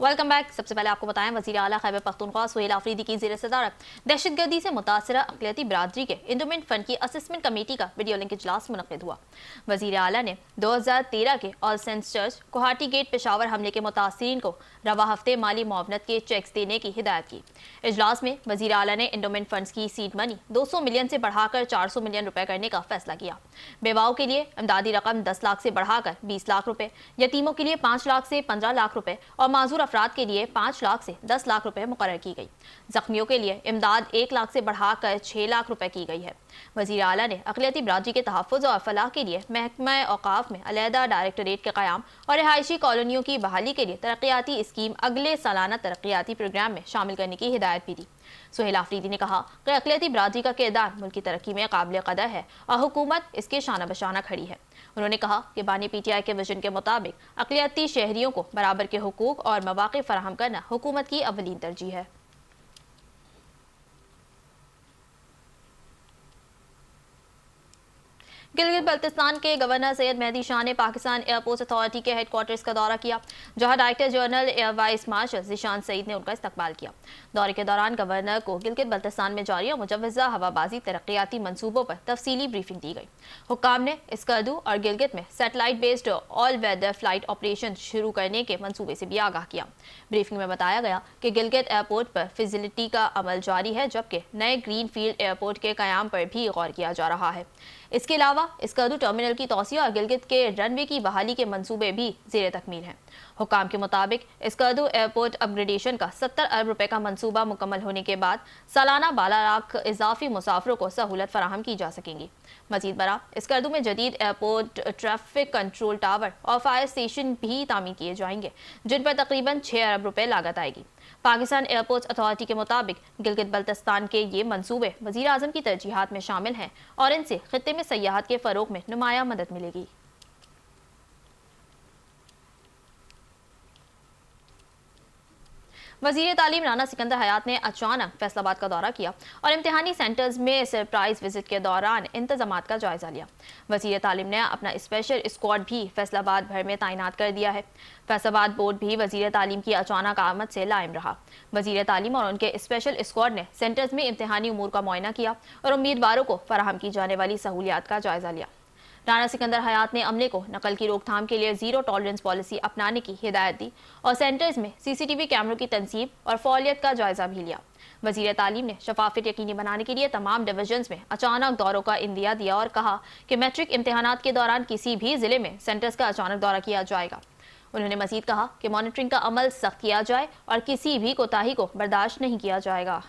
Welcome back. सबसे पहले आपको बताएं, वज़ीर आला खैबर पख्तूनख्वा सुहेल आफरीदी की ज़ेर सदारत दहशतगर्दी से मुतासरा अक़लियती बिरादरी के इंडोमेंट फंड की असेसमेंट कमेटी का वीडियो लिंक इजलास मुनक़िद हुआ। वज़ीर आला ने 2013 के all saints church Kohati gate Peshawar हमले के मुतासरीन को रवा हफ्ते माली मुआवनत के चेक्स देने की हिदायत की। इजलास में वज़ीर आला ने इंडोमेंट फंड्स की सीड मनी 200 मिलियन से बढ़ाकर 400 मिलियन रुपए करने का फैसला किया। बेवाओं के लिए इमदादी रकम 10 लाख से बढ़ाकर 20 लाख रुपए, यतीमों के लिए 5 लाख से 15 लाख रुपए और माजूर अफराद के लिए 5 लाख से 10 लाख रुपए मुकर्रर की गई। जख्मियों के लिए इमदाद 1 लाख से बढ़ाकर 6 लाख रुपए की गई है। वज़ीर आला ने अक़लियती बिरादरी के तहफ़्फ़ुज़ और फलाह के लिए महकमा औक़ाफ़ में अलहदा डायरेक्टरेट के क़याम और रिहायशी कॉलोनियों की बहाली के लिए तरक्याती स्कीम अगले सालाना तरक्याती प्रोग्राम में शामिल करने की हिदायत भी दी। सुहेल आफरीदी ने कहा कि अक़लियती बिरादरी का किरदार मुल्क की तरक्की में काबिल क़दर है और हुकूमत इसके शाना बशाना खड़ी है। उन्होंने कहा कि बानी PTI के विजन के मुताबिक अक़लियती शहरियों को बराबर के हुकूक और मौक़े फराहम करना हुकूमत की अव्वलीन तरजीह है। गिलगित बल्तिस्तान के गवर्नर सैयद मेहदी शाह ने पाकिस्तान एयरपोर्ट अथॉरिटी के हेडक्वार्टर्स का दौरा किया, जहां director general air vice marshal Zeeshan Saeed ने उनका इस्तकबाल किया। दौरे के दौरान गवर्नर को गिलगित बल्तिस्तान में जारी और मुजव्वज़ा हवाबाजी तरक्याती मंसूबों पर तफसीली ब्रीफिंग दी गई। हुक्काम ने स्कर्दू और गिलगित में satellite based all weather flight operation शुरू करने के मंसूबे से भी आगाह किया। ब्रीफिंग में बताया गया कि गिलगित एयरपोर्ट पर फिजिलिटी का अमल जारी है, जबकि नए ग्रीन फील्ड एयरपोर्ट के क़याम पर भी गौर किया जा रहा है। इसके अलावा स्कर्दू टर्मिनल की तौसीआ और गिलगित के रनवे की बहाली के मंसूबे भी ज़ेर तकमील हैं। हुक्काम के मुताबिक स्कर्दू एयरपोर्ट अपग्रेडेशन का 70 अरब रुपए का मंसूबा मुकम्मल होने के बाद सालाना 12 लाख इजाफी मुसाफिरों को सहूलत फराहम की जा सकेंगी। मजीद बरा स्कर्दू में जदीद एयरपोर्ट ट्रैफिक कंट्रोल टावर और फायर स्टेशन भी तामीर किए जाएंगे, जिन पर तकरीबन 6 अरब रुपए लागत आएगी। पाकिस्तान एयरपोर्ट्स अथॉरिटी के मुताबिक गिलगित बल्तिस्तान के ये मंसूबे वज़ीर आज़म की तरजीहात में शामिल हैं और इनसे खित्ते में सयाहत के फ़रोग़ में नुमाया मदद मिलेगी। वज़ीर तालीम राना सिकंदर हयात ने अचानक फैसलाबाद का दौरा किया और इम्तिहानी सेंटर्स में सरप्राइज विजिट के दौरान इंतजामात का जायजा लिया। वज़ीर तालीम ने अपना स्पेशल स्क्वाड भी फैसलाबाद भर में तैनात कर दिया है। फैसलाबाद बोर्ड भी वज़ीर तालीम की अचानक आमद से लाइम रहा। वज़ीर तालीम और उनके स्पेशल स्क्वाड ने सेंटर्स में इम्तिहानी उमूर का मुआयना किया और उम्मीदवारों को फराहम की जाने वाली सहूलियात का जायजा लिया। राना सिकंदर हयात ने अमले को नकल की रोकथाम के लिए ज़ीरो टॉलरेंस पॉलिसी अपनाने की हिदायत दी और सेंटर्स में CCTV कैमरों की तनसीब और फौलियत का जायजा भी लिया। वज़ीर तालीम ने शफाफियत यकीनी बनाने के लिए तमाम डिवीजन्स में अचानक दौरों का इंदिया दिया और कहा कि मैट्रिक इम्तिहानात के दौरान किसी भी ज़िले में सेंटर्स का अचानक दौरा किया जाएगा। उन्होंने मज़ीद कहा कि मॉनिटरिंग का अमल सख्त किया जाए और किसी भी कोताही को बर्दाश्त नहीं किया जाएगा।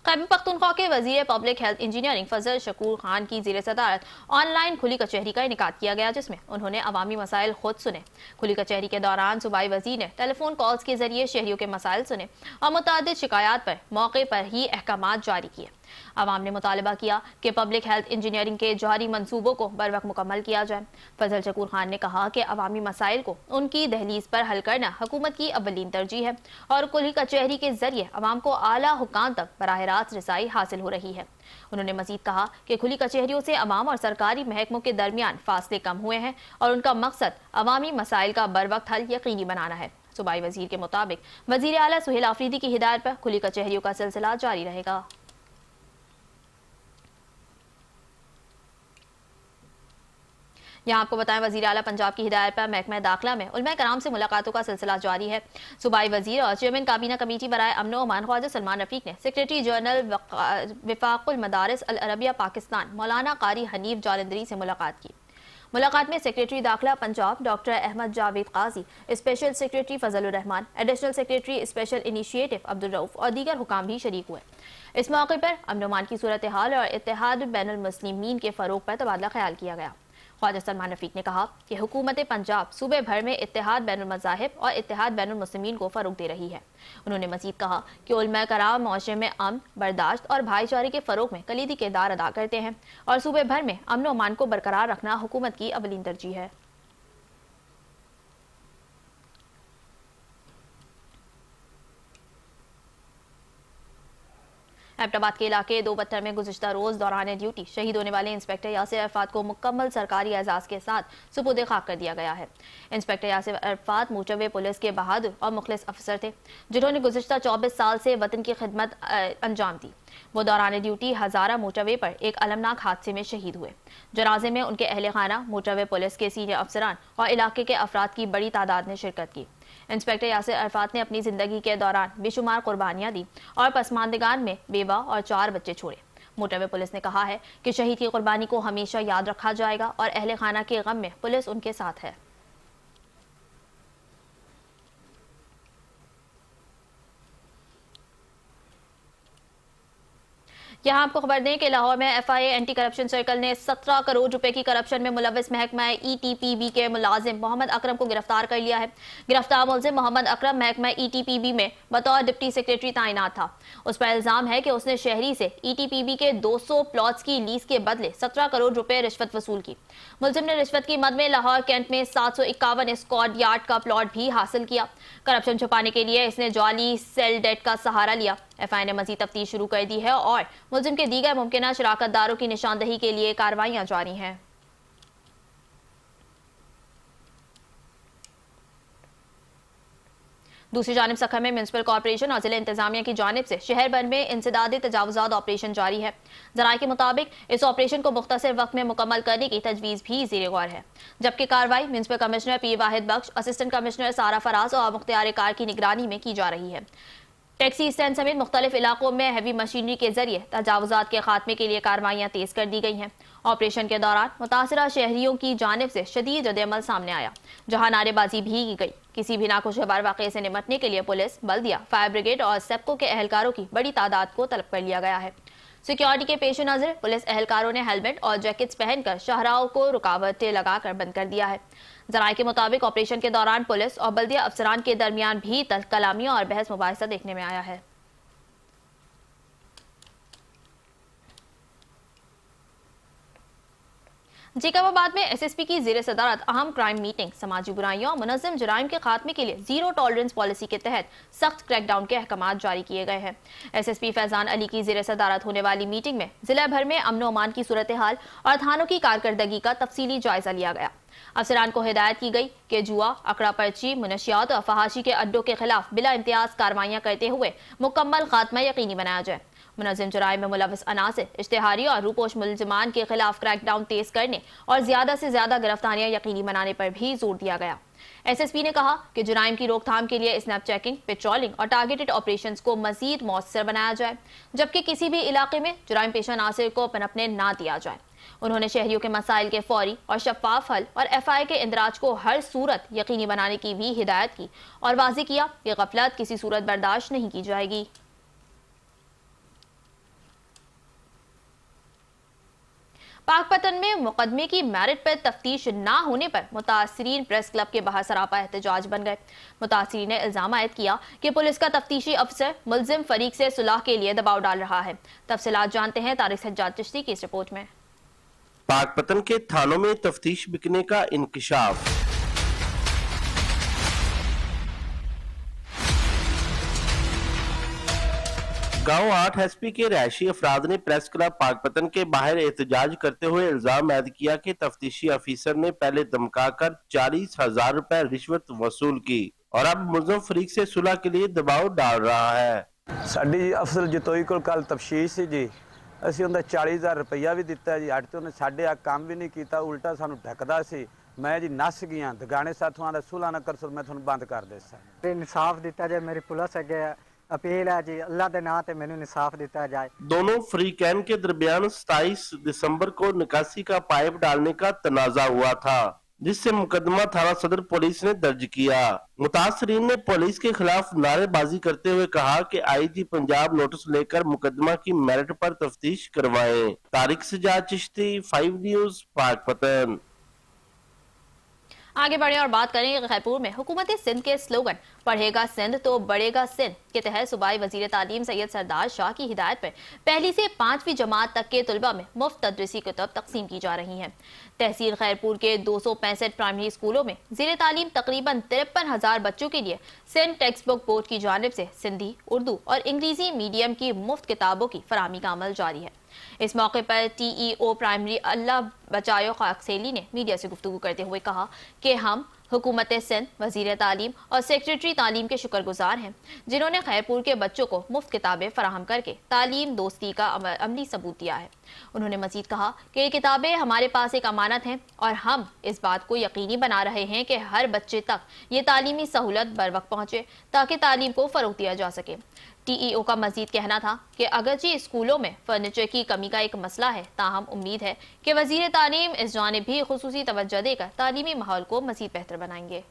खैबर पख्तूनख्वा के वज़ीर पब्लिक हेल्थ इंजीनियरिंग फजल शकूर खान की ज़ेर सदारत ऑनलाइन खुली कचहरी का इनेकाद किया गया, जिसमें उन्होंने अवामी मसाइल खुद सुने। खुली कचहरी के दौरान सूबाई वज़ीर ने टेलीफोन कॉल्स के जरिए शहरियों के मसाइल सुने और मुतअद्दिद शिकायत पर मौके पर ही अहकामात जारी किए। आवाम ने मुतालबा किया कि पब्लिक हेल्थ इंजीनियरिंग के जारी मंसूबों को बर वक्त मुकम्मल किया जाए। फजल शकूर खान ने कहा कि अवामी मसाइल को उनकी दहलीज पर हल करना हुकूमत की अव्वलीन तरजीह है और खुली कचहरी के जरिए अवाम को आला हुक्काम तक बराह रास्त रसाई हासिल हो रही है। उन्होंने मजीद कहा कि खुली कचहरियों से अवाम और सरकारी महकमों के दरमियान फासले कम हुए हैं और उनका मकसद अवामी मसाइल का बर वक्त हल यकीनी बनाना है। सूबाई वजीर के मुताबिक वजीर आला सुहेल आफरीदी की हिदायत पर खुली कचहरियों का सिलसिला जारी रहेगा। यहाँ आपको बताएं, वज़ीर आला पंजाब की हिदायत पर महकमा दाखिला में उलमा कराम से मुलाकातों का सिलसिला जारी है। सूबाई वज़ीर और चेयरमैन काबीना कमेटी बराए अमन व अमान ख्वाजा सलमान रफ़ीक ने सेक्रेटरी जनरल विफाकुल मदारिस अल अरबिया पाकिस्तान मौलाना कारी हनीफ जालंधरी से मुलाकात की। मुलाकात में सेक्रेटरी दाखिला Punjab doctor Ahmad Javed Qazi, special secretary Fazlur Rehman, additional secretary special initiative Abdul Rauf और दीगर हुकाम भी शरीक हुए। इस मौके पर अमन व अमान की सूरत हाल और इत्तेहाद बैनुल मुस्लिमीन के फ़रोग़ पर तबादला ख्याल किया गया। ख्वाजा सलमान रफ़ीक ने कहा कि हुकूमत पंजाब सूबे भर में इत्तेहाद बैनुल मज़ाहिब और इत्तेहाद बैनुल मुस्लिमीन को फ़रोग़ दे रही है। उन्होंने मज़ीद कहा कि उलमा कराम मुआशरे में अमन, बर्दाश्त और भाईचारे के फ़रोग़ में कलीदी किरदार अदा करते हैं और सूबे भर में अमन व अमान को बरकरार रखना हुकूमत की अव्वलीन तरजीह है। एबटाबाद के इलाके दो पत्थर में गुज़िश्ता रोज दौरान ड्यूटी शहीद होने वाले इंस्पेक्टर यासिर अरफात को मुकम्मल सरकारी एजाज के साथ सुपुर्द खाक कर दिया गया है। इंस्पेक्टर यासिर अरफात मूचवे पुलिस के बहादुर और मुखलिस अफसर थे, जिन्होंने गुज़िश्ता 24 साल से वतन की खिदमत अंजाम दी। वो दौरान ड्यूटी हजारा मोटरवे पर एक अलमनाक हादसे में शहीद हुए। जनाजे में उनके अहले खाना, मोटरवे पुलिस के सीनियर अफसरान और इलाके के अफराद की बड़ी तादाद ने शिरकत की। इंस्पेक्टर यासिर अरफात ने अपनी जिंदगी के दौरान बेशुमार कुर्बानियां दी और पसमानदगान में बेवा और 4 बच्चे छोड़े। मोटरवे पुलिस ने कहा है कि शहीद की कुर्बानी को हमेशा याद रखा जाएगा और अहले खाना के गम में पुलिस उनके साथ है। यहाँ आपको खबर दें कि लाहौर में एफआईए एंटी करप्शन सर्कल ने 17 करोड़ रुपए की करप्शन में मुलविस महकमा ईटीपीबी के मुलाजिम मोहम्मद अकरम को गिरफ्तार कर लिया है। गिरफ्तार मुलजिम मोहम्मद अकरम महकमा ईटीपीबी में बतौर डिप्टी सेक्रेटरी तैनात था। उस पर इल्जाम है कि उसने शहरी से ईटीपीबी के 200 प्लॉट्स की लीज के बदले 17 करोड़ रुपए रिश्वत वसूल की। मुलजिम ने रिश्वत की मद में लाहौर कैंट में 751 स्क्वाड यार्ड का प्लॉट भी हासिल किया। करप्शन छुपाने के लिए इसने जाली सेल डेट का सहारा लिया। एफआईए ने मजीद तफ्तीश शुरू कर दी है और मुलजिम के दीगर मुमकिन शराकतदारों की निशानदही के लिए कार्रवाइयां जारी हैं। दूसरी जानिब सखर में म्यूनसिपल कॉर्पोरेशन और जिला इंतजामिया की जानिब से शहर भर में इंसदादी तजावुजात ऑपरेशन जारी है। जराये के मुताबिक इस ऑपरेशन को मुख्तसर वक्त में मुकम्मल करने की तजवीज़ भी ज़ेर गौर है, जबकि कार्रवाई म्यूनसिपल कमिश्नर पी वाहिद बख्श, असिस्टेंट कमिश्नर सारा फराज और मुख्तियार कार की निगरानी में की जा रही है। टैक्सी स्टैंड समेत मुख्तलिफ इलाकों में हैवी मशीनरी के जरिए तजावुजात के खात्मे के लिए कार्रवाइयां तेज कर दी गई हैं। ऑपरेशन के दौरान मुतासरा शहरियों की जानिब से शदीद रद्द-ए-अमल सामने आया, जहां नारेबाजी भी की गई। किसी भी नाखुशगवार वाक़े से निपटने के लिए पुलिस, बल्दिया, फायर ब्रिगेड और सेप्को के एहलकारों की बड़ी तादाद को तलब कर लिया गया है। सिक्योरिटी के पेश नज़र पुलिस एहलकारों ने हेलमेट और जैकेट्स पहनकर शाहराहों को रुकावटें लगाकर बंद कर दिया है। जराये के मुताबिक ऑपरेशन के दौरान पुलिस और बल्दिया अफसरान के दरमियान भी कलामियां और बहस मुबाहिसा देखने में आया है। जेकबाबाद में एसएसपी की ज़ेर सदारत अहम क्राइम मीटिंग समाजी बुराइयों और मुनज़्ज़म जराइम के खात्मे के लिए जीरो टॉलरेंस पॉलिसी के तहत सख्त क्रैकडाउन के अहकाम जारी किए गए हैं। एसएसपी फैजान अली की ज़ेर सदारत होने वाली मीटिंग में जिला भर में अमन अमान की सूरत हाल और थानों की कारकर्दगी का तफसीली जायजा लिया गया। अफसरान को हिदायत की गई कि जुआ, अकड़ा पर्ची, मुनशियात और फहाशी के अड्डों के खिलाफ बिला इम्तियाज कार्रवाइयां करते हुए मुकम्मल खात्मा यकीनी बनाया जाए। मुनज़्ज़म जराइम में मुलविस अनासिर, इश्तिहारी और रूपोश मुलजिमान के खिलाफ क्रैकडाउन तेज करने और ज्यादा से ज्यादा गिरफ्तारियां यकीनी बनाने पर भी जोर दिया गया। एसएसपी ने कहा कि जुराइम की रोकथाम के लिए स्नैप चेकिंग, पेट्रोलिंग और टारगेटेड ऑपरेशंस को मजीद मौसर बनाया जाए, जबकि किसी भी इलाके में जुराइम पेशा अनासिर को पनपने ना दिया जाए। उन्होंने शहरियों के मसाइल के फौरी और शफाफ हल और एफआई के इंदराज को हर सूरत यकीनी बनाने की भी हिदायत की और वाज़ेह किया कि गफलत किसी सूरत बर्दाश्त नहीं की जाएगी। पाकपतन में मुकदमे की मेरिट पर तफ्तीश ना होने पर मुतासरीन प्रेस क्लब के बाहर सरापा एहतजाज बन गए। मुतासरीन ने इल्जाम आयद किया कि पुलिस का तफ्तीशी अफसर मुलजिम फरीक से सुलह के लिए दबाव डाल रहा है। तफसीलात जानते हैं तारिक सज्जाद चिश्ती की इस रिपोर्ट में। पाकपतन के थानों में तफ्तीश बिकने का इंकशाफ। गांव 8 एसपी के रहायशी अफराद ने प्रेस क्लब पाकपतन के बाहर एहतजाज करते हुए इल्जाम ऐद किया कि तफ्तीशी अफसर ने पहले धमकाकर 40,000 रुपए रिश्वत वसूल की और अब मुलजिम फरीक से सुलह के लिए दबाव डाल रहा है। साडी अफसर जतोई को कल तफ्तीश सी जी, ਅਸੀਂ ਉਹਦਾ 40,000 ਰੁਪਈਆ ਵੀ ਦਿੱਤਾ ਜੀ। ਅੱਜ ਤੋਂ ਉਹਨੇ ਸਾਡੇ ਆ ਕੰਮ ਵੀ ਨਹੀਂ ਕੀਤਾ, ਉਲਟਾ ਸਾਨੂੰ ਢੱਕਦਾ ਸੀ। ਮੈਂ ਜੀ ਨਸ ਗਿਆ ਦਗਾਣੇ ਸਾਥੋਂ ਦਾ ਸੁਲਾ ਨਾ ਕਰ ਸੋ ਮੈਂ ਤੁਹਾਨੂੰ ਬੰਦ ਕਰ ਦੇਸਾਂ। ਇਨਸਾਫ ਦਿੱਤਾ ਜਾਏ, ਮੇਰੀ ਪੁਲਿਸ ਅੱਗੇ अपील है जी, अल्लाह के नाम पे मैंने इंसाफ दिया जाए। दोनों फ्रीकैन के दरमियान 27 दिसंबर को निकासी का पाइप डालने का तनाजा हुआ था, जिससे मुकदमा थाना सदर पुलिस ने दर्ज किया। मुतासरीन ने पुलिस के खिलाफ नारेबाजी करते हुए कहा कि आईजी पंजाब नोटिस लेकर मुकदमा की मेरिट पर तफ्तीश करवाएं। तारिक सज्जाद चिश्ती, 5 न्यूज़, पाकपतन। आगे बढ़े और बात करेंगे खैरपुर में हुकूमत सिंध के स्लोगन पढ़ेगा सिंध तो बढ़ेगा सिंध के तहत सूबाई वजीर तालीम सैयद सरदार शाह की हिदायत पर पहली से 5वीं जमात तक के तलबा में मुफ्त तदरीसी किताब तकसीम की जा रही हैं। तहसील खैरपुर के 265 प्राइमरी स्कूलों में ज़ेर तालीम तकरीबन 53,000 बच्चों के लिए सिंध टेक्स्ट बुक बोर्ड की जानिब से सिंधी, उर्दू और इंग्लिशी मीडियम की मुफ्त किताबों की फराहमी का अमल जारी है। इस मौके पर TEO प्राइमरी अल्लाह बचायो खाकसेली ने मीडिया से गुफ्तगू करते हुए कहा कि हम हुकूमत सिंध, वजीर तालीम और सेक्रेटरी तालीम के शुक्रगुजार हैं जिन्होंने खैरपुर के बच्चों को मुफ्त किताबें फराहम करके तालीम दोस्ती का अमली सबूत दिया है। उन्होंने मजीद कहा कि ये किताबें हमारे पास एक अमानत हैं और हम इस बात को यकीनी बना रहे हैं कि हर बच्चे तक ये तालीमी सहूलत बर वक्त पहुँचे ताकि तालीम को फ़रोग़ दिया जा सके। TEO का मजीद कहना था कि अगरचे स्कूलों में फर्नीचर की कमी का एक मसला है, ताहम उम्मीद है कि वजीर तालीम इस जानिब भी खुसूसी तवज्जो देकर तालीमी माहौल को मजीद बेहतर बनाएंगे।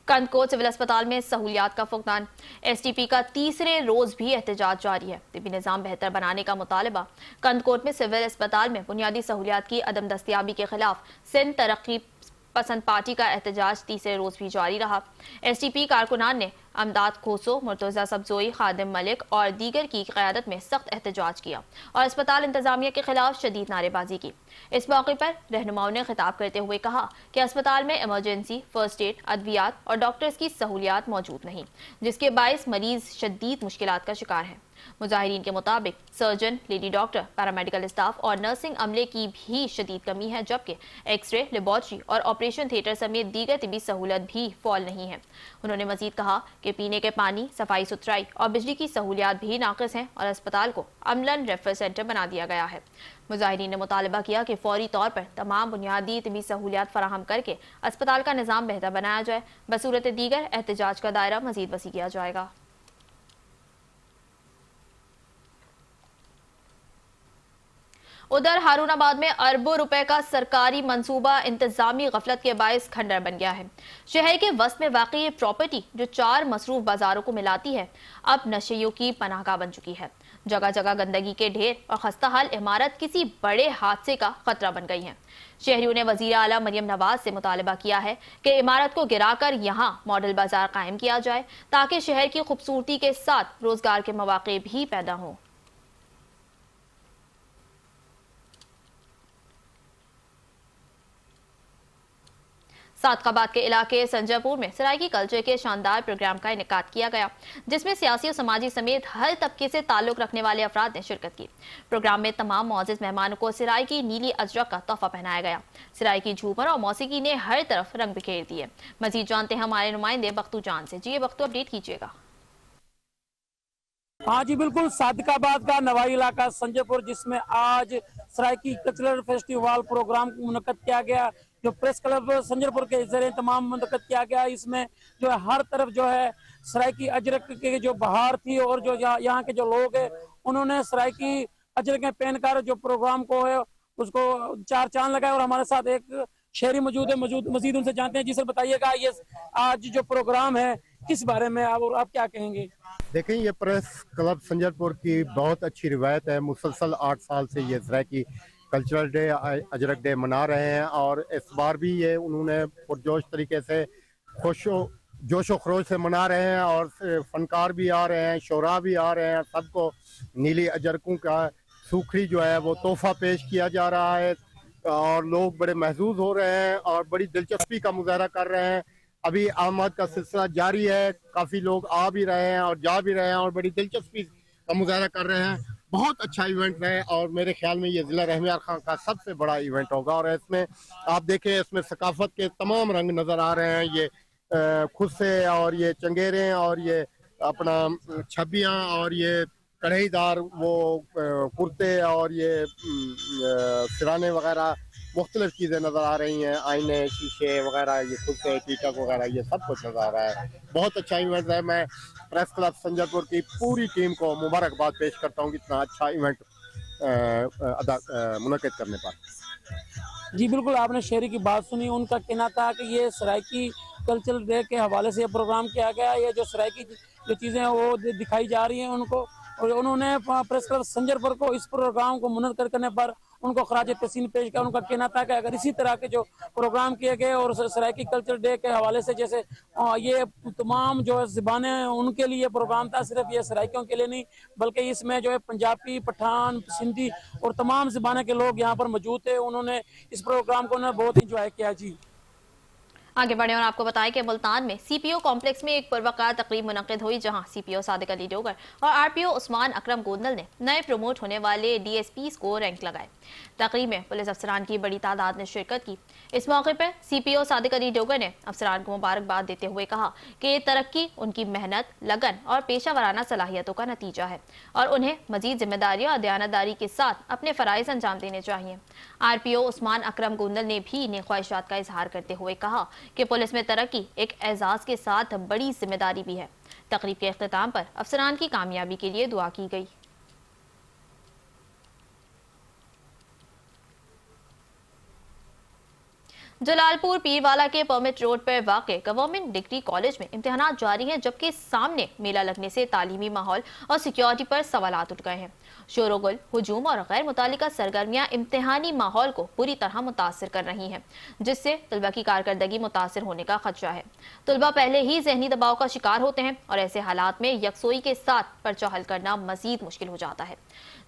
कंदकोट सिविल अस्पताल में सहूलियात का फुकदान। STP का तीसरे रोज भी एहतजाज जारी है। तिब्बी निज़ाम बेहतर बनाने का मुतालबा। कंदकोट में सिविल अस्पताल में बुनियादी सहूलियात की अदम दस्तियाबी के खिलाफ सिंध तरक्की पसंद पार्टी का एहतजाज तीसरे रोज भी जारी रहा। STP कारकुनान ने अमदाद खोसो, मुर्तज़ा सब्जोई, खादिम मलिक और दीगर की क़यादत में सख्त एहतजाज किया और अस्पताल इंतजामिया के खिलाफ शदीद नारेबाजी की। इस मौके पर रहनुमाओं ने खिताब करते हुए कहा कि अस्पताल में इमरजेंसी, फर्स्ट एड, अद्वियात और डॉक्टर्स की सहूलियात मौजूद नहीं, जिसके बायस मरीज शदीद मुश्किलात का शिकार हैं। मुजाहिरीन के मुताबिक surgeon, lady doctor, paramedical staff और नर्सिंग अमले की भी शदीद कमी है, जबकि एक्सरे, लेबॉर्ट्री और ऑपरेशन थिएटर समेत दीगर तिबी सहूलत भी फौल नहीं है। उन्होंने मजीद कहा कि पीने के पानी, सफाई सुथराई और बिजली की सहूलियात भी नाक़िस हैं और अस्पताल को अमलन रेफर सेंटर बना दिया गया है। मुजाहिरीन ने मुतालबा किया कि फौरी तौर पर तमाम बुनियादी तिबी सहूलियात फराहम करके अस्पताल का निज़ाम बेहतर बनाया जाए, बसूरत दीगर एहतजाज का दायरा मजीद वसी किया जाएगा। उधर हारूनाबाद में अरबों रुपए का सरकारी मंसूबा इंतजामी गफलत के बायस खंडर बन गया है। शहर के वस्त में वाक़ई ये प्रॉपर्टी जो 4 मसरूफ बाजारों को मिलाती है, अब नशेइयों की पनाहगाह बन चुकी है। जगह जगह गंदगी के ढेर और खस्ताहाल इमारत किसी बड़े हादसे का खतरा बन गई है। शहरियों ने वजीर आला मरियम नवाज से मुतालबा किया है कि इमारत को गिराकर यहाँ मॉडल बाजार कायम किया जाए ताकि शहर की खूबसूरती के साथ रोजगार के मौके भी पैदा हों। सादकाबाद के इलाके संजयपुर में सराइकी कल्चर के शानदार प्रोग्राम का इनेकाद किया गया, जिसमें सियासी और समाजी समेत हर तबके से ताल्लुक रखने वाले अफराद ने शिरकत की। प्रोग्राम में तमाम मौजूद मेहमानों को सराइकी नीली अजरक का तोहफा पहनाया गया। सराइकी झूमर और मौसीकी ने हर तरफ रंग बिखेर दिए। मजीद जानते हैं हमारे नुमाइंदे बख्तू जान से। जी बख्तू, अपडेट कीजिएगा। हाँ जी बिल्कुल, सादकाबाद का नवाई इलाका संजयपुर, जिसमें आज सराइकी कल्चरल फेस्टिवल प्रोग्राम मुनक्कद किया गया, जो प्रेस क्लब संजयपुर के जरिए तमाम मुनक्कद किया गया। इसमें जो है हर तरफ जो है सराइकी अजरक के जो बहार थी और जो यहाँ के जो लोग हैं उन्होंने सराइकी अजरकें पहनकर जो प्रोग्राम को है उसको 4 चांद लगाए। और हमारे साथ एक शहरी मौजूद है, मजीद उनसे जानते हैं। जी सर, बताइएगा ये आज जो प्रोग्राम है किस बारे में आप क्या कहेंगे? देखें, ये प्रेस क्लब संजयपुर की बहुत अच्छी रिवायत है। मुसलसल 8 साल से ये Saraiki cultural day, Ajrak day मना रहे हैं और इस बार भी ये उन्होंने पुरजोश तरीके से जोशो खरोश से मना रहे हैं और फनकार भी आ रहे हैं, शोरा भी आ रहे हैं। सबको नीली अजरकों का सूखड़ी जो है वो तोहफा पेश किया जा रहा है और लोग बड़े महसूस हो रहे हैं और बड़ी दिलचस्पी का मुजाहरा कर रहे हैं। अभी आमद का सिलसिला जारी है, काफ़ी लोग आ भी रहे हैं और जा भी रहे हैं और बड़ी दिलचस्पी का मुजाहरा कर रहे हैं। बहुत अच्छा इवेंट है और मेरे ख्याल में ये ज़िला रहमियार खां का सबसे बड़ा इवेंट होगा। और इसमें आप देखें, इसमें सकाफत के तमाम रंग नज़र आ रहे हैं। ये खुद से और ये चंगेरें और ये अपना छबियाँ और ये कढ़ाईदार वो कुर्ते और ये सिराने वगैरह मुख्तलिफ चीज़ें नज़र आ रही हैं। आईने, शीशे वगैरह, ये खुद से टीटक वगैरह, ये सब कुछ नज़र आ रहा है। बहुत अच्छा इवेंट है। मैं प्रेस क्लब संजयपुर की पूरी टीम को मुबारकबाद पेश करता हूँ कि इतना अच्छा इवेंट मुनक्किद करने पर। जी बिल्कुल, आपने शहरी की बात सुनी। उनका कहना था कि ये सराइकी कल्चरल डे के हवाले से प्रोग्राम किया गया। ये जो सराइकी जो चीज़ें हैं वो दिखाई जा रही हैं उनको और उन्होंने प्रेस क्लब संजरपुर को इस प्रोग्राम को मुनद करने पर उनको खराज तहसीन पेश किया। उनका कहना था कि अगर इसी तरह के जो प्रोग्राम किए गए और सराइकी कल्चर डे के हवाले से जैसे ये तमाम जो ज़बानें उनके लिए प्रोग्राम था, सिर्फ ये सराइकियों के लिए नहीं बल्कि इसमें जो है पंजाबी, पठान, सिंधी और तमाम ज़बानें के लोग यहाँ पर मौजूद थे। उन्होंने इस प्रोग्राम को बहुत इंजॉय किया जी। आगे बढ़े और आपको बताएं कि मुल्तान में सीपीओ कॉम्प्लेक्स में एक पुरवकार तकरीब मुनक्किद हुई, जहां सीपीओ सादिक अली डोगर और आरपीओ उस्मान अकरम गोंदल ने नए प्रमोट होने वाले डीएसपीज को रैंक लगाए। तकरीब में पुलिस अफसरान की बड़ी तादाद ने शिरकत की। इस मौके पर सीपीओ सादिक अली डोगर ने अफसरान को मुबारकबाद देते हुए कहा कि ये तरक्की उनकी मेहनत, लगन और पेशा वराना सलाहियतों का नतीजा है और उन्हें मजीद जिम्मेदारी और दयानतदारी के साथ अपने फ़राइज़ अंजाम देने चाहिए। आरपीओ उस्मान अकरम गोंदल ने भी नेक ख्वाहिशात का इजहार करते हुए कहा कि पुलिस में तरक्की एक एजाज के साथ बड़ी जिम्मेदारी भी है। तकरीब के इख्तिताम पर अफसरान की कामयाबी के लिए दुआ की गई। जलालपुर पीरवाला के परमिट रोड पर वाक़े गवर्नमेंट डिग्री कॉलेज में इम्तिहानात जारी हैं, जबकि सामने मेला लगने से तालीमी माहौल और सिक्योरिटी पर सवालात उठ गए हैं। शोरगुल, हुजूम और गैर मुतालिका सरगर्मियां इम्तिहानी माहौल को पूरी तरह मुतासिर कर रही हैं, जिससे तलबा की कारकर्दगी मुतासिर होने का खदशा है। तलबा पहले ही जहनी दबाव का शिकार होते हैं और ऐसे हालात में यकसोई के साथ पर्चा हल करना मजीद मुश्किल हो जाता है।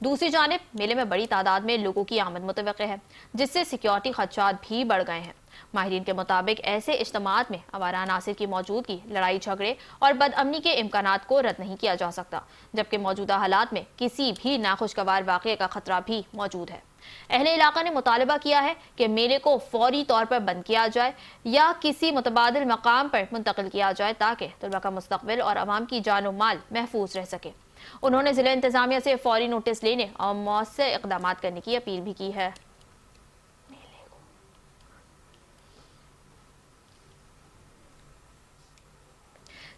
दूसरी जानिब मेले में बड़ी तादाद में लोगों की आमद मुतवक्किल है, जिससे सिक्योरिटी खदशात भी बढ़ गए हैं। माहिरीन के मुताबिक ऐसे इज्तिमात में आवारा अनासिर की मौजूदगी, लड़ाई झगड़े और बदअमनी के इम्कानात को रद्द नहीं किया जा सकता, जबकि मौजूदा हालात में किसी भी नाखुशगवार वाक़े का खतरा भी मौजूद है। अहले इलाका ने मुतालबा किया है कि मेले को फौरी तौर पर बंद किया जाए या किसी मुतबादिल मकाम पर मुंतकिल किया जाए, ताकि तलबा का मुस्तकबिल और आवाम की जान और माल महफूज रह सके। उन्होंने जिला इंतजामिया से फौरी नोटिस लेने और मौसर इक़दाम करने की अपील भी की है।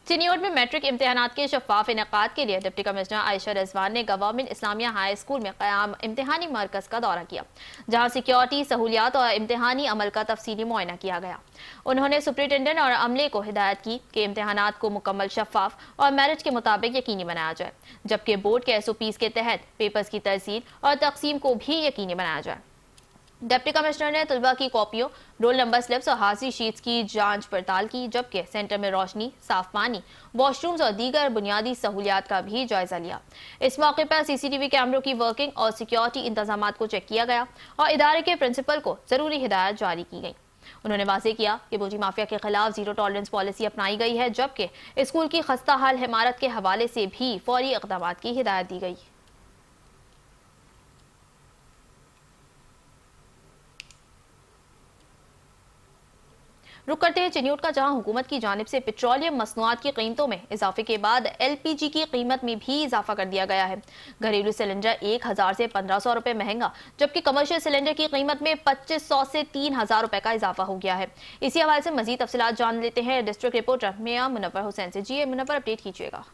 चिन्योट में मैट्रिक इम्तिहानात के शफाफ इनेकाद के लिए डिप्टी कमिश्नर आयशा रिजवान ने गवर्नमेंट इस्लामिया हाई स्कूल में क़याम इम्तिहानी मरकज़ का दौरा किया, जहां सिक्योरिटी, सहूलियात और इम्तिहानी अमल का तफसीली मुआयना किया गया। उन्होंने सुपरिटेंडेंट और अमले को हिदायत की कि इम्तिहानात को मुकम्मल शफाफ और मेरिट के मुताबिक यकीनी बनाया जाए, जबकि बोर्ड के SOPs के तहत पेपर्स की तरसील और तकसीम को भी यकीनी बनाया जाए। डिप्टी कमिश्नर ने तलबा की कॉपियों, रोल नंबर स्लिप्स और हाजिरी शीट्स की जांच पड़ताल की, जबकि सेंटर में रोशनी, साफ पानी, वॉशरूम्स और दीगर बुनियादी सहूलियात का भी जायजा लिया। इस मौके पर CCTV कैमरों की वर्किंग और सिक्योरिटी इंतजामात को चेक किया गया और इदारे के प्रिंसिपल को जरूरी हिदायत जारी की गई। उन्होंने वाज़ेह किया कि बोझी माफिया के खिलाफ जीरो टॉलरेंस पॉलिसी अपनाई गई है, जबकि स्कूल की खस्ता हाल इमारत के हवाले से भी फौरी इक़दाम की हिदायत दी गई। रुक करते हैं चिन्योट का, जहां हुकूमत की जानिब से पेट्रोलियम मसनूआत की कीमतों में इजाफे के बाद LPG की कीमत में भी इजाफा कर दिया गया है। घरेलू सिलेंडर 1000 से 1500 रुपए महंगा, जबकि कमर्शियल सिलेंडर की कीमत में 2500 से 3000 रुपए का इजाफा हो गया है। इसी हवाले से मजीद तफसीलात जान लेते हैं डिस्ट्रिक्ट रिपोर्टर मियां मुनव्वर हुसैन से। जी मुनव्वर, अपडेट कीजिएगा।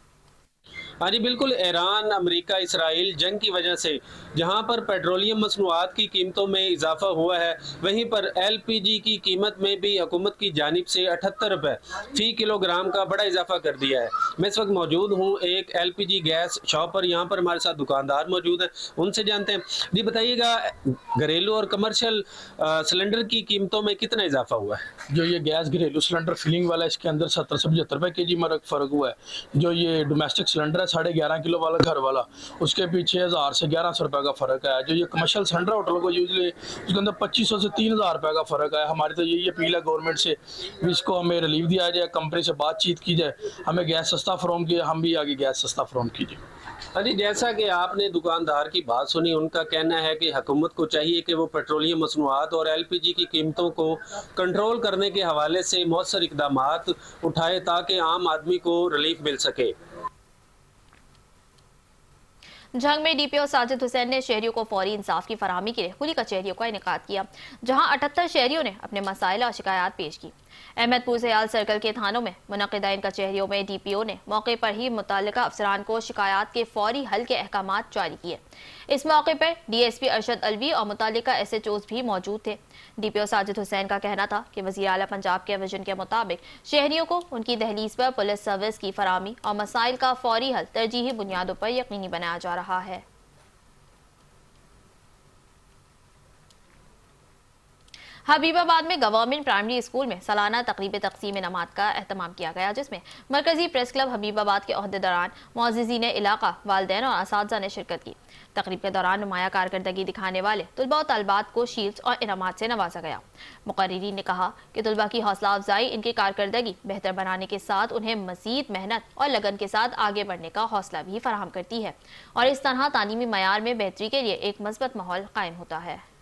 हाँ जी बिल्कुल, ईरान, अमेरिका, इसराइल जंग की वजह से जहाँ पर पेट्रोलियम मसनूआत की कीमतों में इजाफा हुआ है, वहीं पर LPG की कीमत में भी हुकूमत की जानिब से 78 रुपये फ़ी किलोग्राम का बड़ा इजाफा कर दिया है। मैं इस वक्त मौजूद हूँ एक LPG गैस शॉप पर, यहाँ पर हमारे साथ दुकानदार मौजूद हैं, उनसे जानते हैं। जी बताइएगा, घरेलू और कमर्शियल सिलेंडर की कीमतों में कितना इजाफा हुआ है? जो ये गैस घरेलू सिलेंडर फिलिंग वाला, इसके अंदर 70 से 75 रुपये kg में फ़र्क हुआ है। जो ये डोमेस्टिक सिलेंडर है 11.5 किलो वाला घर वाला, उसके पीछे 1000 से 1100 रुपये का फ़र्क है। जो ये कमर्शियल सिलेंडर होटल को यूजली उसके अंदर 2500 से 3000 रुपये का फ़र्क है। हमारी तो यही अपील है गवर्नमेंट से, इसको हमें रिलीफ दिया जाए, कंपनी से बातचीत की जाए, हमें गैस सस्ता फरोम किया, हम भी आगे गैस सस्ता फरोम कीजिए। अरे जैसा कि आपने दुकानदार की बात सुनी, उनका कहना है कि हुकूमत को चाहिए कि वो पेट्रोलियम मसनूआत और LPG की कीमतों को कंट्रोल करने के हवाले से मौसर इक़दामात उठाए ताकि आम आदमी को रिलीफ मिल सके। जंग में DPO साजिद हुसैन ने शहरियों को फौरी इंसाफ की फराहमी के लिए खुली कचहरियों का इनेकाद किया, जहां 78 शहरियों ने अपने मसाइल और शिकायत पेश की। अहमदपुर सयाल सर्कल के थानों में मुनक़िदा इन कचहरियों में DPO ने मौके पर ही मुतल्लिका अफसरान को शिकायत के फौरी हल के अहकामात जारी किए। इस मौके पर DSP अरशद अलवी और मुतल्लिका SHOs भी मौजूद थे। DPO साजिद हुसैन का कहना था कि वज़ीर आला पंजाब के विजन के मुताबिक शहरियों को उनकी दहलीज पर पुलिस सर्विस की फराहमी और मसाइल का फौरी हल तरजीही बुनियादों पर यकीनी बनाया जा रहा है। हबीबाबाद में गवर्नमेंट प्राइमरी स्कूल में सालाना तकरीब तक़सीम नमाज का एहतमाम किया गया, जिसमें मरकजी प्रेस क्लब हबीबाबाद के ओहदेदारान, मुअज़्ज़िज़ीन इलाका, वालिदैन और असातिज़ा ने शिरकत की। तकरीब के दौरान नुमाया कारकर्दगी दिखाने वाले तुलबा और तलबात को शील्ड्स और इनामात से नवाजा गया। मुक़र्रिरीन ने कहा कि तुलबा की हौसला अफजाई इनकी कारकर्दगी बेहतर बनाने के साथ उन्हें मज़ीद मेहनत और लगन के साथ आगे बढ़ने का हौसला भी फराहम करती है और इस तरह तालीमी मयार में बेहतरी के लिए एक मस्बत माहौल कायम होता है।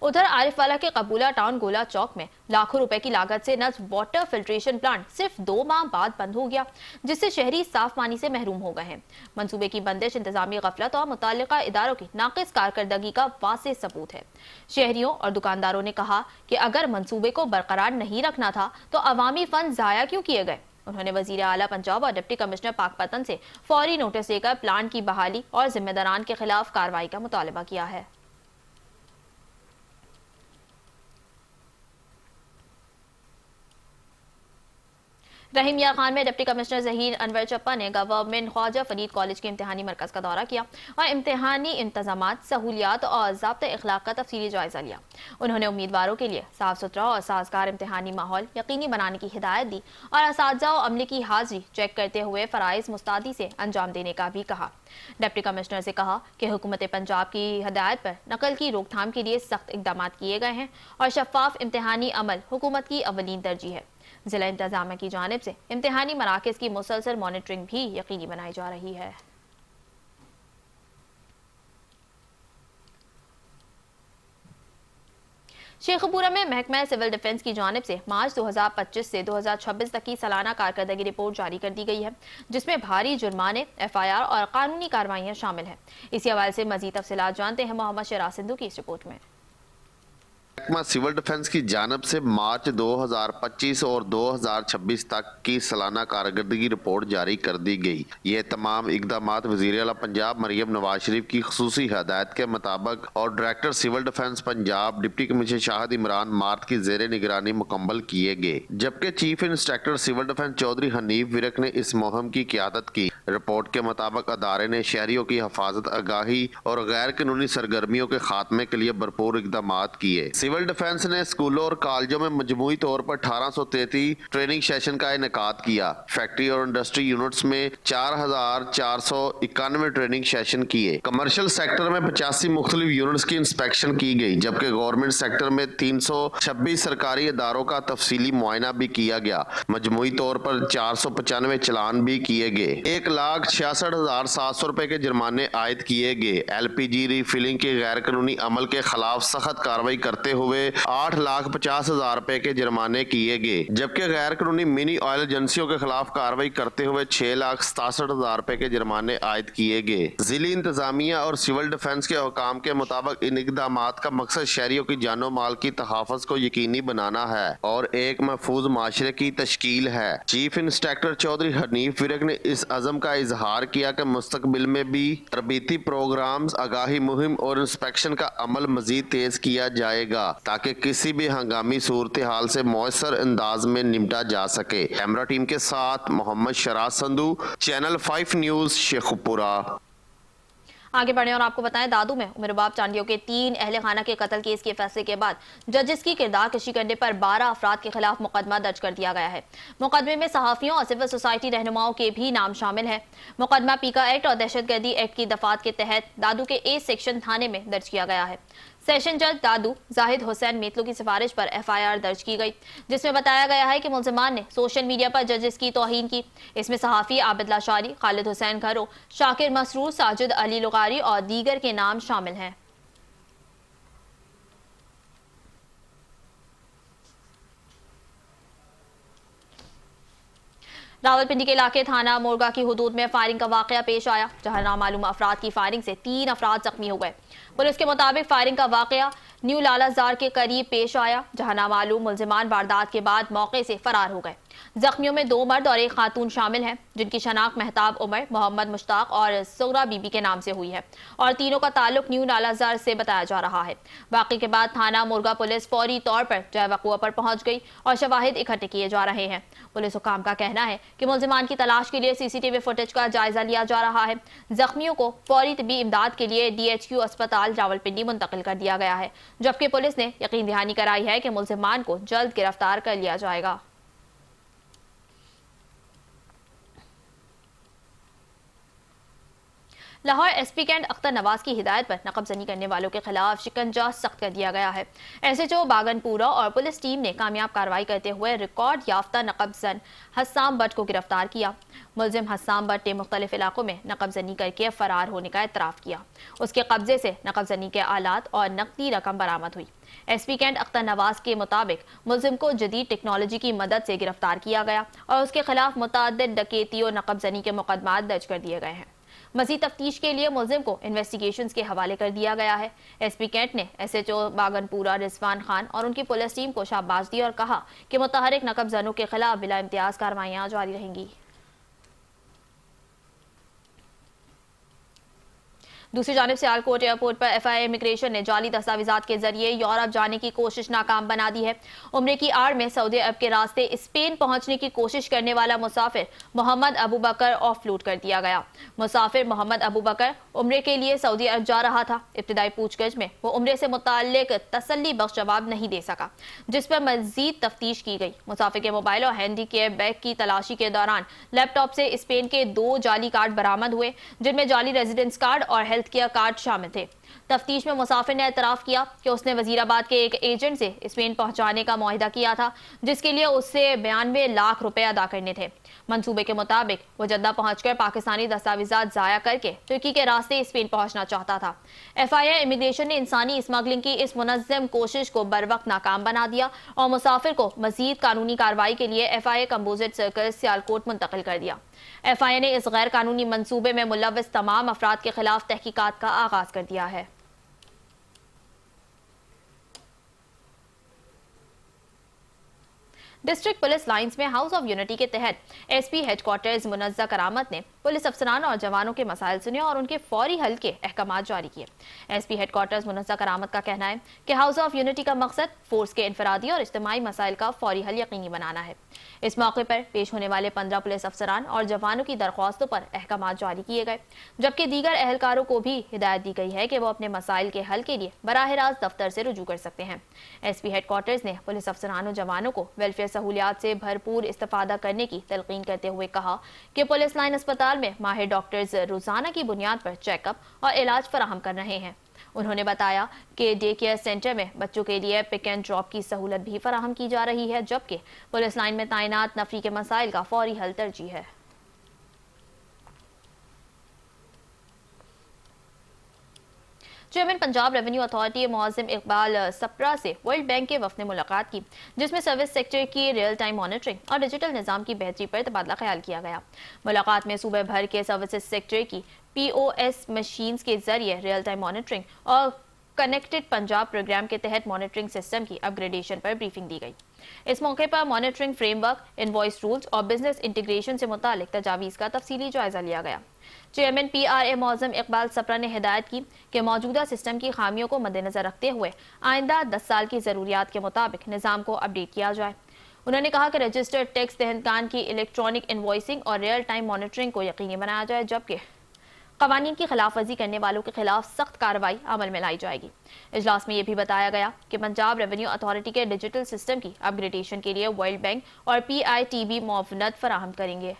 उधर आरिफवाला के कबूला टाउन गोला चौक में लाखों रुपए की लागत से नस्ब वाटर फिल्ट्रेशन प्लांट सिर्फ 2 माह बाद बंद हो गया, जिससे शहरी साफ पानी से महरूम हो गए हैं। मंसूबे की बंदिश इंतजामी गफलत और मुताल्लिका इदारों की नाकिस कारकर्दगी का वाज़ेह सबूत है। शहरियों और दुकानदारों ने कहा कि अगर मंसूबे को बरकरार नहीं रखना था तो अवामी फंड जाया क्यों किए गए। उन्होंने वज़ीर आला पंजाब और डिप्टी कमिश्नर पाकपतन से फौरी नोटिस देकर प्लांट की बहाली और जिम्मेदारान के खिलाफ कार्रवाई का मुतालबा किया है। रहीम यार खान में डिप्टी कमिश्नर ज़हीर अनवर चप्पा ने गवर्नमेंट ख्वाजा फरीद कॉलेज के इम्तिहानी मरकज़ का दौरा किया और इम्तिहानी इंतजामात, सहूलियात और ज़ाब्ते इखलाक का तफसीली जायज़ा लिया। उन्होंने उम्मीदवारों के लिए साफ सुथरा और साजगार इम्तिहानी माहौल यकीनी बनाने की हिदायत दी और असातिज़ा और अमले की हाजिरी चेक करते हुए फ़राइज़ मुस्तैदी से अंजाम देने का भी कहा। डिप्टी कमिश्नर से कहा कि हुकूमत पंजाब की हिदायत पर नकल की रोकथाम के लिए सख्त इक़दाम किए गए हैं और शफ़ाफ इम्तिहानी अमल हुकूमत की अवलीन तरजीह है। जिला इंतजामिया की जानिब से इम्तिहानी मराकज़ की मुसलसल मॉनिटरिंग भी यकीनी बनाई जा रही है। शेखपुरा में महकमा सिविल डिफेंस की जानिब से मार्च 2025 से 2026 तक की सालाना कारकर्दगी रिपोर्ट जारी कर दी गई है, जिसमें भारी जुर्माने, FIR और कानूनी कार्रवाइयाँ शामिल हैं। इसी हवाले से मजीद तफसीलात जानते हैं मोहम्मद शराज सिंधु की इस रिपोर्ट में। महकमा सिविल डिफेंस की जानब से मार्च 2025 और 2026 तक की सालाना कारकर्दगी रिपोर्ट जारी कर दी गई। ये तमाम इकदाम वज़ीर आला पंजाब मरियम नवाज शरीफ की खुसूसी हदायत के मुताबिक और director civil defence Punjab deputy commissioner Shahid Imran मार्ट की ज़ेर निगरानी मुकम्मल किए गए, जबकि chief inspector civil defence Chaudhry Hanif Virk ने इस मुहिम की क़यादत की। रिपोर्ट के मुताबिक अदारे ने शहरियों की हिफाजत, आगाही और गैर कानूनी सरगर्मियों के खात्मे के लिए भरपूर इकदाम किए। सिविल डिफेंस ने स्कूलों और कॉलेजों में मजमूई तौर पर 1833 ट्रेनिंग सेशन का इनेकाद किया। फैक्ट्री और इंडस्ट्री यूनिट्स में 4491 ट्रेनिंग सेशन किए। कमर्शियल सेक्टर में 85 मुख्तलिफ यूनिट्स की इंस्पेक्शन की गई, जबकि गवर्नमेंट सेक्टर में 326 सरकारी इदारों का तफसीली मुआयना भी किया गया। मजमूई तौर पर 495 चलान भी किए गए। 1,66,700 रुपए के जुर्माने आयद किए गए। LPG रीफिलिंग के गैर कानूनी अमल के खिलाफ सख्त कार्रवाई करते हुए 8,50,000 रुपए के जुर्माने किए गए, जबकि गैर कानूनी मिनी ऑयल एजेंसियों के खिलाफ कार्रवाई करते हुए 6,67,000 रुपए के जुर्माने आयद किए गए। जिली इंतजामिया और सिविल डिफेंस के हुकाम के मुताबिक इन इकदामात का मकसद शहरियों की जानो माल की तहफ़्फ़ुज़ को यकीनी बनाना है और एक महफूज माशरे की तश्कील है। चीफ इंस्पेक्टर चौधरी हनीफ विरक ने इस अज़म का इजहार किया कि मुस्तकबिल में भी तरबीती प्रोग्राम्स, आगाही मुहिम और इंस्पेक्शन का अमल मजीद तेज किया जाएगा ताकि किसी भी हंगामी सूरत हाल से मौसर अंदाज में निपटा जा सके। कैमरा टीम के साथ मोहम्मद शराज संधू, चैनल 5 न्यूज़, शेखपुरा। आगे बढ़े और आपको बताएं, दादू में उमरबाब चांडियों के 3 अहले खाना के कत्ल केस के फैसले के बाद जजेस की किरदार कशी करने पर 12 अफराद के खिलाफ मुकदमा दर्ज कर दिया गया है। मुकदमे में सहाफियों और सिविल सोसाइटी रहनुमाओं के भी नाम शामिल है। मुकदमा पीका एक्ट और दहशतगर्दी एक्ट की दफात के तहत दादू के A सेक्शन थाने में दर्ज किया गया है। सेशन जज दादू जाहिद हुसैन मेतलो की सिफारिश पर FIR दर्ज की गई, जिसमें बताया गया है कि मुलजिमान ने सोशल मीडिया पर जजेस की तौहीन की। इसमें सहाफ़ी आबिद लाशारी, खालिद हुसैन घरो, शाकिर मसरूर, साजिद अली लुगारी और दीगर के नाम शामिल हैं। रावलपिंडी के इलाके थाना मोरगा की हुदूद में फायरिंग का वाकया पेश आया, जहां नामालूम अफराद की फायरिंग से 3 अफराद जख्मी हो गए। पुलिस के मुताबिक फायरिंग का वाकया न्यू लालाजार के करीब पेश आया, जहां नामालूम मुलजिमान वारदात के बाद मौके से फरार हो गए। जख्मियों में 2 मर्द और 1 खातून शामिल हैं, जिनकी शनाख्त महताब उमर, मोहम्मद मुश्ताक और सुगरा बीबी के नाम से हुई है और तीनों का ताल्लुक न्यू लालाजार से बताया जा रहा है। वाकये के बाद थाना मुर्गा पुलिस फौरी तौर पर जय वक़ुआ पर पहुंच गई और शवाहिद इकट्ठे किए जा रहे हैं। पुलिस हुकाम का कहना है कि मुलजिमान की तलाश के लिए CCTV फुटेज का जायजा लिया जा रहा है। जख्मियों को फौरी तबी इमदाद के लिए DHQ अस्पताल रावलपिंडी मुंतकिल कर दिया गया है, जबकि पुलिस ने यकीन दहानी कराई है कि मुलजिमान को जल्द गिरफ्तार कर लिया जाएगा। लाहौर SP कैंट अख्तर नवाज की हिदायत पर नकबजनी करने वालों के खिलाफ शिकंजा सख्त कर दिया गया है। SHO बागनपुरा और पुलिस टीम ने कामयाब कार्रवाई करते हुए रिकॉर्ड याफ्ता नकबजन हस्साम बट को गिरफ्तार किया। मुलजिम हस्साम बट ने मुख्तलिफ इलाकों में नकबजनी करके फरार होने का इतराफ़ किया। उसके कब्जे से नकबजनी के आलात और नकदी रकम बरामद हुई। SP कैंट अख्तर नवाज के मुताबिक मुलजिम को जदीद टेक्नोलॉजी की मदद से गिरफ्तार किया गया और उसके खिलाफ मुतअद्दिद डकैती और नकबजनी के मुकदमात दर्ज कर दिए गए हैं। मज़ीद तफ्तीश के लिए मुलजिम को इन्वेस्टिगेशंस के हवाले कर दिया गया है। SP कैंट ने SHO बागनपुरा रिजवान खान और उनकी पुलिस टीम को शाबाश दी और कहा कि मुतहरिक नकबजनों के खिलाफ बिला इम्तियाज कार्रवाइयां जारी रहेंगी। दूसरी जानिब सियालकोट एयरपोर्ट पर FIA इमिग्रेशन ने जाली दस्तावेजात के जरिए यूरोप जाने की कोशिश नाकाम बना दी है। उम्रे की आड़ में सऊदी अरब के रास्ते स्पेन पहुंचने की कोशिश करने वाला मुसाफिर मोहम्मद अबू बकर ऑफलोड कर दिया गया। मुसाफिर मोहम्मद अबू बकर उम्रे के लिए सऊदी अरब जा रहा था। इब्तिदाई पूछगछ में वो उम्रे से मुताल्लिक तसल्ली बख्श जवाब नहीं दे सका, जिस पर मजीद तफ्तीश की गई। मुसाफिर के मोबाइल और हैंडीकैप बैग की तलाशी के दौरान लैपटॉप से स्पेन के 2 जाली कार्ड बरामद हुए, जिनमें जाली रेजिडेंस कार्ड और हेल्थ केयर कार्ड शामिल थे। तफ्तीश में मुसाफिर ने एतराफ़ किया कि उसने वजीराबाद के एक एजेंट से स्पेन पहुंचाने का मुआहिदा किया था, जिसके लिए उससे 92 लाख रुपए अदा करने थे। मंसूबे के मुताबिक वो जद्दा पहुंचकर पाकिस्तानी दस्तावेजात ज़ाया करके तुर्की के रास्ते स्पेन पहुंचना चाहता था। FIA इमिग्रेशन ने इंसानी स्मगलिंग की इस मुनज़्ज़म कोशिश को बरवक्त नाकाम बना दिया और मुसाफिर को मजीद कानूनी कार्रवाई के लिए FIA कंपोजिट सर्कल सियालकोट मुंतकिल कर दिया। FIA ने इस गैर कानूनी मंसूबे में मुलव्वस तमाम अफराद के खिलाफ तहकीकात का आगाज कर दिया है। डिस्ट्रिक्ट पुलिस लाइंस में हाउस ऑफ यूनिटी के तहत SP हेडक्वार्टर्स मुनज़्ज़ा करामत ने पुलिस अफसरान और जवानों के मसाइल सुने और उनके फौरी हल के अहकामात जारी किए। SP हेडक्वार्टर्स मुनज़्ज़ा करामत का कहना है कि हाउस ऑफ यूनिटी का मकसद फोर्स के इनफरादी और इज्तिमाई मसाइल का फौरी हल यकीनी बनाना है। इस मौके पर पेश होने वाले 15 पुलिस अफसरान और जवानों की दरख्वास्तों पर अहकामात जारी किए गए, जबकि दीगर अहलकारों को भी हिदायत दी गई है कि वो अपने मसाइल के हल के लिए बराह रास्त दफ्तर से रुजू कर सकते हैं। SP हेडक्वार्टर्स ने पुलिस अफसरान और जवानों को वेलफेयर सहूलियात से भरपूर इस्तेफादा करने की तलकीन करते हुए कहा कि पुलिस लाइन अस्पताल में माहिर डॉक्टर्स रोजाना की बुनियाद पर चेकअप और इलाज फराहम कर रहे हैं। उन्होंने बताया कि डे केयर सेंटर में बच्चों के लिए पिक एंड ड्रॉप की सहूलत भी फराहम की जा रही है, जबकि पुलिस लाइन में तैनात नफरी के मसाइल का फौरी हल तरजीह है। Chairman Punjab revenue authority Muazzam Iqbal Sapra से वर्ल्ड बैंक के वफ़द ने मुलाकात की, जिसमें सर्विस सेक्टर की रियल टाइम मॉनिटरिंग और डिजिटल निज़ाम की बेहतरी पर तबादला ख्याल किया गया। मुलाकात में सूबे भर के सर्विसेज सेक्टर की POS मशीन्स के जरिए रियल टाइम मॉनिटरिंग और कनेक्टेड पंजाब प्रोग्राम के तहत मॉनिटरिंग सिस्टम की अपग्रेडेशन पर ब्रीफिंग दी गई। इस मौके पर मॉनिटरिंग फ्रेमवर्क, इनवॉइस रूल्स और बिजनेस इंटीग्रेशन से मुतालिक तजावीज़ का तफसीली जायजा लिया गया। चेयरमैन PRA मुआज़िम इकबाल सप्रा ने हिदायत की कि मौजूदा सिस्टम की खामियों को मद्देनजर रखते हुए आइंदा 10 साल की ज़रूरियात के मुताबिक निज़ाम को अपडेट किया जाए। उन्होंने कहा कि रजिस्टर्ड टैक्स दहनदान की इलेक्ट्रॉनिक इनवॉइसिंग और रियल टाइम मॉनिटरिंग को यकीनी बनाया जाए, जबकि कवानीन की खिलाफ वर्जी करने वालों के खिलाफ सख्त कार्रवाई अमल में लाई जाएगी। इजलास में यह भी बताया गया कि पंजाब रेवेन्यू अथॉरिटी के डिजिटल सिस्टम की अपग्रेडेशन के लिए वर्ल्ड बैंक और PITB मुआवनत फराहम करेंगे।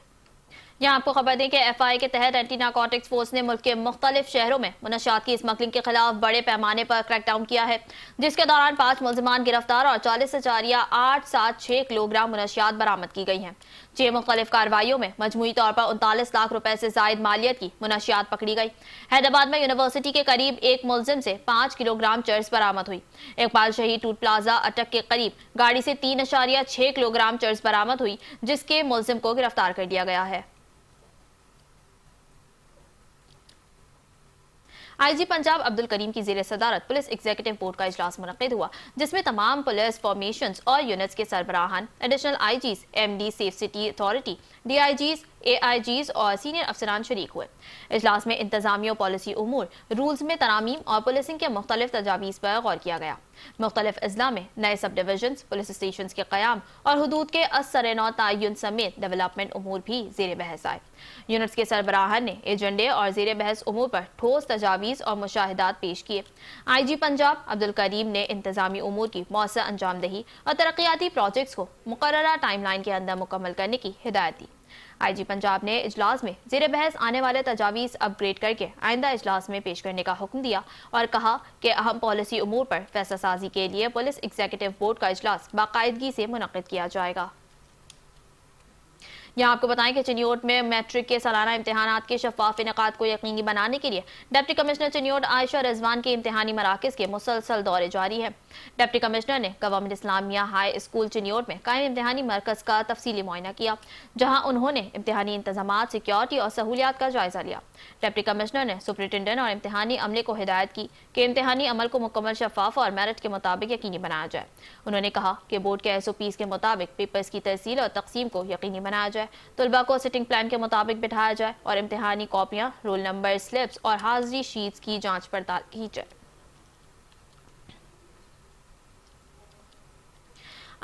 यहाँ आपको खबर दें कि FI के तहत एंटी नारकोटिक्स फोर्स ने मुल्क के मुख्तलिफ शहरों में मुनशियात की स्मगलिंग के खिलाफ बड़े पैमाने पर क्रैकडाउन किया है, जिसके दौरान 5 मुलजमान गिरफ्तार और 40,876 किलोग्राम मुनशियात बरामद की गई हैं। 6 मुख्तलिफ कार्रवाइयों में मजमूई तौर पर 39 लाख रुपए से जायद मालियत की मुनशियात पकड़ी गई। हैदराबाद में यूनिवर्सिटी के करीब एक मुलजिम से 5 किलोग्राम चर्स बरामद हुई। इकबाल शहीद टूट प्लाजा अटक के करीब गाड़ी से 3.6 किलोग्राम चर्स बरामद हुई, जिसके मुलजिम को गिरफ्तार कर लिया गया है। IG पंजाब अब्दुल करीम की ज़ेर सदारत पुलिस एग्जीक्यूटिव बोर्ड का इजलास मुनक्किद हुआ, जिसमें तमाम पुलिस फॉर्मेशंस और यूनिट्स के सरबराहान, additional IGs, MD safe city authority, DIGs, AIGs और सीनियर अफसरान शरीक हुए। इजलास में इंतजामी और पॉलिसी उमूर, रूल्स में तरामीम और पुलिसिंग के मुख्तलिफ तजावीज़ पर गौर किया गया। मुख्तलिफ अजला में नए सब डिवीजन, पुलिस स्टेशन के क़याम और हुदूद के असर नौ तयन समेत डेवलपमेंट उमूर भी ज़ेर बहस आए। यूनिट्स के सरबराहान ने एजेंडे और ज़ेर बहस उमूर पर ठोस तजावीज़ और मुशाहिदात पेश किए। IG पंजाब अब्दुल करीम ने इंतजामी उमूर की मौसर अंजाम दही और तरक्याती प्रोजेक्ट्स को मुकर्ररा टाइमलाइन के अंदर मुकम्मल करने की हिदायत दी। IG पंजाब ने इजलास में ज़ेर बहस आने वाले तजावीज़ अपग्रेड करके आइंदा इजलास में पेश करने का हुक्म दिया और कहा कि अहम पॉलिसी उमूर पर फैसला साजी के लिए पुलिस एग्जीक्यूटिव बोर्ड का इजलास बाकायदगी से मुनक्किद किया जाएगा। यहाँ आपको बताएं कि चिन्योट में मैट्रिक के सालाना इम्तिहानात के शफाफ इनेकाद को यकीनी बनाने के लिए डिप्टी कमिश्नर चिन्योट आयशा रिजवान के इम्तिहानी मराकज़ के मुसलसल दौरे जारी है। डिप्टी कमिश्नर ने government Islamia high school Chiniot में कायम इम्तिहानी मरकज़ का तफसीली मुआयना किया, जहाँ उन्होंने इम्तिहानी इंतजामात, सिक्योरिटी और सहूलियात का जायजा लिया। डिप्टी कमिश्नर ने सुपरिटेंडेंट और इम्तिहानी अमले को हिदायत की कि इम्तिहानी अमल को मुकम्मल शफाफ और मेरिट के मुताबिक यकीनी बनाया जाए। उन्होंने कहा कि बोर्ड के SOPs के मुताबिक पेपर्स की तरसील और तकसीम को यकीनी बनाया जाए, तलबा को सिटिंग प्लान के मुताबिक बिठाया जाए और इम्तिहानी कॉपियां, रोल नंबर स्लिप्स और हाजिरी शीट्स की जांच पड़ताल की जाए।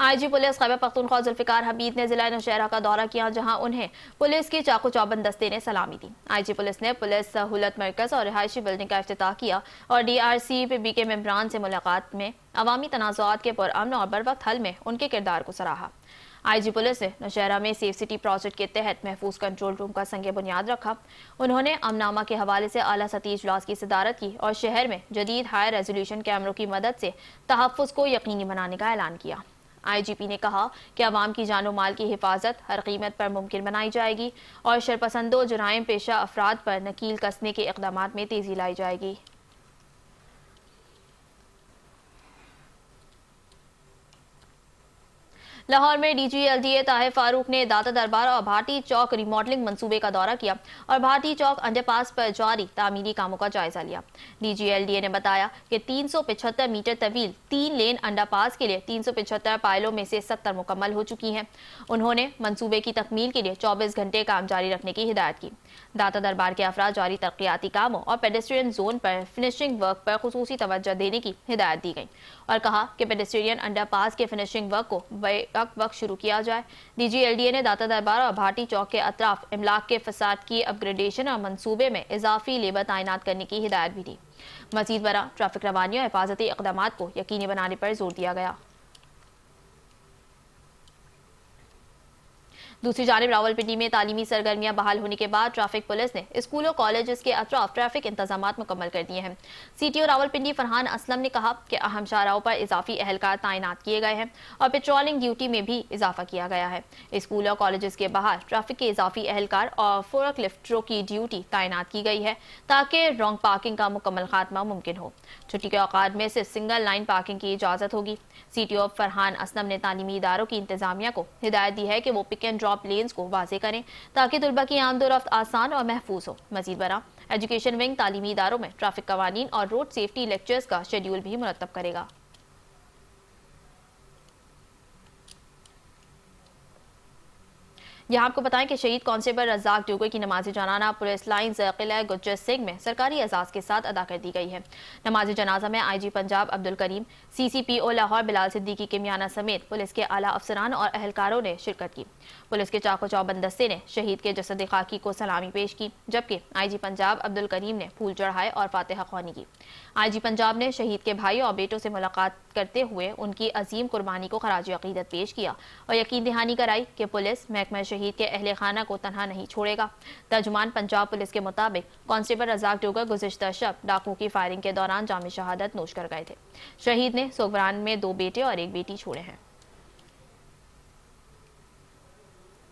IG पुलिस खैबर पख्तूनख्वा जुल्फिकार हमीद ने जिला नौशहरा का दौरा किया, जहां उन्हें पुलिस की चाकू चौबंद दस्ते ने सलामी दी। IG पुलिस ने पुलिस सहूलत मरकज और रिहायशी बिल्डिंग का इफ्तिताह किया और DRCPB के मेंबरान से मुलाकात में अवामी तनाज़ुआत के पुरअमन और बरवक्त हल में उनके किरदार को सराहा। IG पुलिस ने नौशहरा में सेफ सिटी प्रोजेक्ट के तहत महफूज कंट्रोल रूम का संग बुनियाद रखा। उन्होंने अमनामा के हवाले से आला सतही इजलास की सदारत की और शहर में जदीद हाई रेजोल्यूशन कैमरों की मदद से तहफ़्फ़ुज़ को यकीनी बनाने का ऐलान किया। IGP ने कहा कि अवाम की जानो माल की हिफाजत हर कीमत पर मुमकिन बनाई जाएगी और शरपसंदों, जुराइम पेशा अफराद पर नकील कसने के इक़दामात में तेज़ी लाई जाएगी। लाहौर में DG LDA ताहिर फारूक ने दाता दरबार और भाटी चौक रिमॉडलिंग मंसूबे का दौरा किया और भाटी चौक अंडरपास पर जारी तामीरी कामों का जायजा लिया। DG LDA ने बताया कि 375 मीटर तवील 3 लेन अंडरपास के लिए 375 पायलों में से 70 मुकम्मल हो चुकी हैं। उन्होंने मंसूबे की तकमील के लिए 24 घंटे काम जारी रखने की हिदायत की। दाता दरबार के अफराद जारी तरक्याती कामों और पेडेस्ट्रियन जोन पर फिनिशिंग वर्क पर खुसूसी तवज्जो देने की हिदायत दी गई और कहा कि पेडेस्ट्रियन अंडरपास के फिनिशिंग वर्क को वक्त शुरू किया जाए। DG LDA ने दाता दरबार और भाटी चौक के अतराफ इमलाक के फसाद की अपग्रेडेशन और मंसूबे में इजाफी लेबर तैनात करने की हिदायत भी दी। मजीद बरा ट्रैफिक रवानी और हिफाजती इक़दामात को यकीनी बनाने पर जोर दिया गया। दूसरी जानिब रावलपिंडी में तालीमी सरगर्मियां बहाल होने के बाद ट्रैफिक पुलिस ने स्कूलों कॉलेजेस के अतराफ ट्रैफिक इंतजामात मुकम्मल कर दिए हैं। CTO रावलपिंडी फरहान असलम ने कहा कि अहम शाहराहों पर इजाफी अहलकार तैनात किए गए हैं और पेट्रोलिंग ड्यूटी में भी इजाफा किया गया है। स्कूल और कॉलेजेस के बाहर ट्रैफिक के इजाफी अहलकार और फोर्क लिफ्टरों की ड्यूटी तैनात की गई है ताकि रॉन्ग पार्किंग का मुकम्मल खात्मा मुमकिन हो। छुट्टी के औकात में सिर्फ सिंगल लाइन पार्किंग की इजाजत होगी। CTO फरहान असलम ने तालीमी इदारों की इंतजामिया को हिदायत दी है कि वो पिक एंड ड्रॉप लेन्स को वाज़े करें ताकि तुलबा की आमदोरफ्त आसान और महफूज हो। मजीद बरा एजुकेशन विंग तालीमी इदारों में ट्रैफिक कवानीन और रोड सेफ्टी लेक्चर्स का शेड्यूल भी मुरतब करेगा। यहाँ आपको बताएं कि शहीद कांस्टेबल रज़ाक डोगर की नमाज जनाना पुलिस लाइन्स किला गुज्जर सिंह में सरकारी एजाज़ के साथ अदा कर दी गई है। नमाज जनाजा में IG पंजाब अब्दुल करीम, CCPO लाहौर बिलाल सिद्दीकी किमियाना समेत पुलिस के आला अफसरान और अहलकारों ने शिरकत की। पुलिस के चाको चौबंद दस्ते ने शहीद के जसद खाकी को सलामी पेश की, जबकि IG पंजाब अब्दुल करीम ने फूल चढ़ाए और फातिहा ख्वानी की। IG पंजाब ने शहीद के भाई और बेटों से मुलाकात करते हुए उनकी अजीम कुर्बानी को खराज अकीदत पेश किया और यकीन दहानी कराई कि पुलिस महकमा शहीद के अहले खाना को तनहा नहीं छोड़ेगा। तर्जुमान पंजाब पुलिस के मुताबिक कांस्टेबल रजाक डोगर गुज़िश्ता शब डाकुओं की फायरिंग के दौरान जाम शहादत नोश कर गए थे। शहीद ने सोगवान में 2 बेटे और 1 बेटी छोड़े हैं।